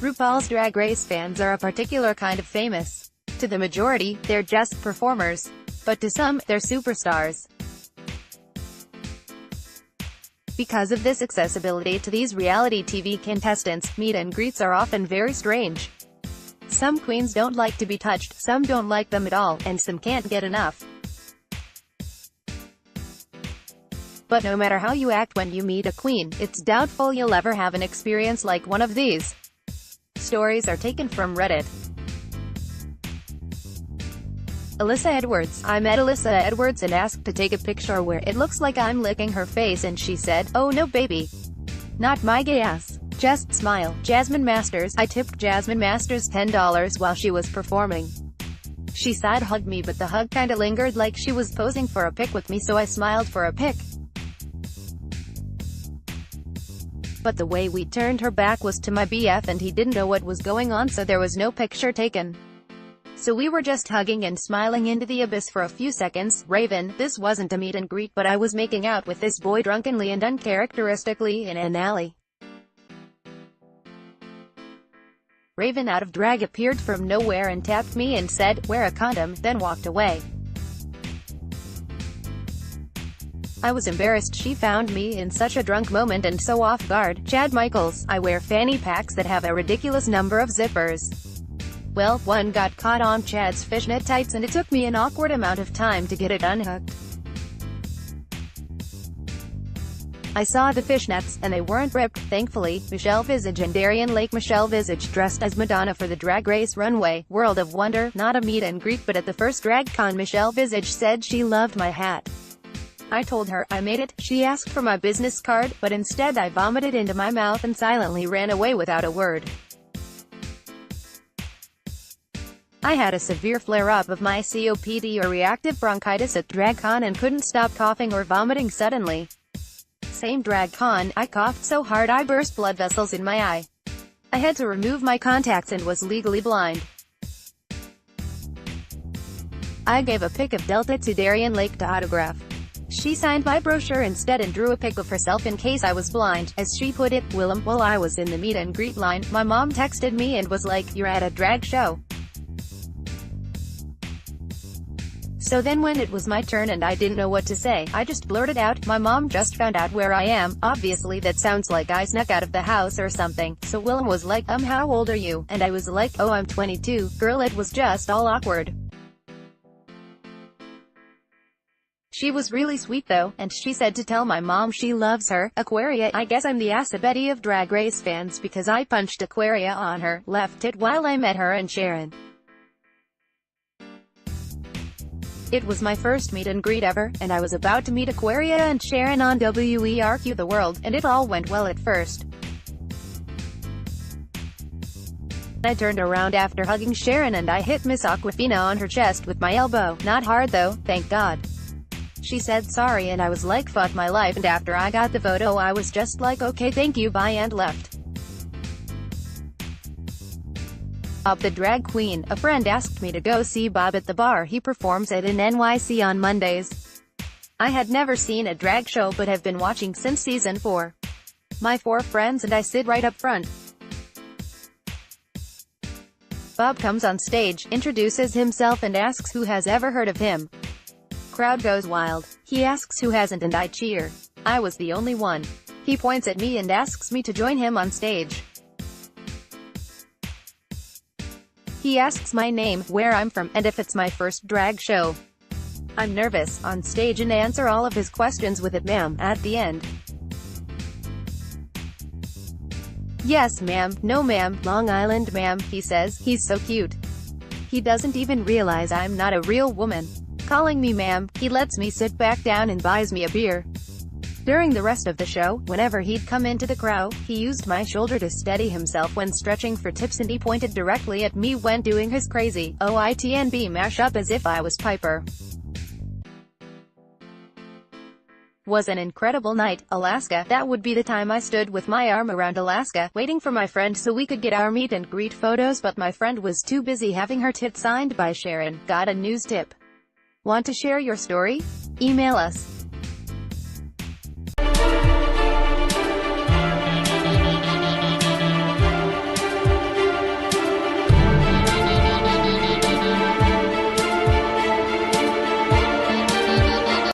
RuPaul's Drag Race fans are a particular kind of famous. To the majority, they're just performers. But to some, they're superstars. Because of this accessibility to these reality TV contestants, meet and greets are often very strange. Some queens don't like to be touched, some don't like them at all, and some can't get enough. But no matter how you act when you meet a queen, it's doubtful you'll ever have an experience like one of these. Stories are taken from Reddit. Alyssa Edwards. I met Alyssa Edwards and asked to take a picture where it looks like I'm licking her face and she said, "Oh no baby. Not my gay ass. Just smile." Jasmine Masters. I tipped Jasmine Masters $10 while she was performing. She side hugged me but the hug kinda lingered like she was posing for a pic with me, so I smiled for a pic. But the way we turned her back was to my BF and he didn't know what was going on, so there was no picture taken. So we were just hugging and smiling into the abyss for a few seconds. Raven. This wasn't a meet and greet, but I was making out with this boy drunkenly and uncharacteristically in an alley. Raven out of drag appeared from nowhere and tapped me and said, "Wear a condom," then walked away. I was embarrassed. She found me in such a drunk moment and so off guard. Chad Michaels. I wear fanny packs that have a ridiculous number of zippers. Well, one got caught on Chad's fishnet tights and it took me an awkward amount of time to get it unhooked. I saw the fishnets, and they weren't ripped, thankfully. Michelle Visage and Darian Lake. Michelle Visage dressed as Madonna for the Drag Race runway. World of Wonder. Not a meet and greet, but at the first drag con Michelle Visage said she loved my hat. I told her I made it. She asked for my business card, but instead I vomited into my mouth and silently ran away without a word. I had a severe flare-up of my COPD or reactive bronchitis at DragCon and couldn't stop coughing or vomiting suddenly. Same DragCon, I coughed so hard I burst blood vessels in my eye. I had to remove my contacts and was legally blind. I gave a pic of Delta to Darian Lake to autograph. She signed my brochure instead and drew a pic of herself in case I was blind. As she put it, "Willem, while I was in the meet and greet line, my mom texted me and was like, 'You're at a drag show.' So then when it was my turn and I didn't know what to say, I just blurted out, 'My mom just found out where I am.' Obviously that sounds like I snuck out of the house or something. So Willem was like, 'How old are you?' And I was like, 'Oh, I'm 22. Girl, it was just all awkward." She was really sweet though, and she said to tell my mom she loves her. Aquaria. I guess I'm the Alyssa Betty of Drag Race fans because I punched Aquaria on her left tit while I met her and Sharon. It was my first meet and greet ever, and I was about to meet Aquaria and Sharon on WERQ The World, and it all went well at first. I turned around after hugging Sharon and I hit Miss Aquafina on her chest with my elbow. Not hard though, thank God. She said sorry and I was like, fuck my life, and after I got the photo I was just like, okay thank you, bye, and left. Bob the Drag Queen. A friend asked me to go see Bob at the bar he performs at in NYC on Mondays. I had never seen a drag show but have been watching since season 4. My 4 friends and I sit right up front. Bob comes on stage, introduces himself and asks who has ever heard of him. Crowd goes wild. He asks who hasn't and I cheer. I was the only one. He points at me and asks me to join him on stage. He asks my name, where I'm from, and if it's my first drag show. I'm nervous, on stage, and answer all of his questions with it, "Ma'am," at the end. "Yes ma'am," "No ma'am," "Long Island ma'am," he says. He's so cute. He doesn't even realize I'm not a real woman. Calling me ma'am, he lets me sit back down and buys me a beer. During the rest of the show, whenever he'd come into the crowd, he used my shoulder to steady himself when stretching for tips and he pointed directly at me when doing his crazy OITNB mashup as if I was Piper. Was an incredible night. Alaska. That would be the time I stood with my arm around Alaska, waiting for my friend so we could get our meet and greet photos, but my friend was too busy having her tit signed by Sharon. Got a news tip. Want to share your story? Email us.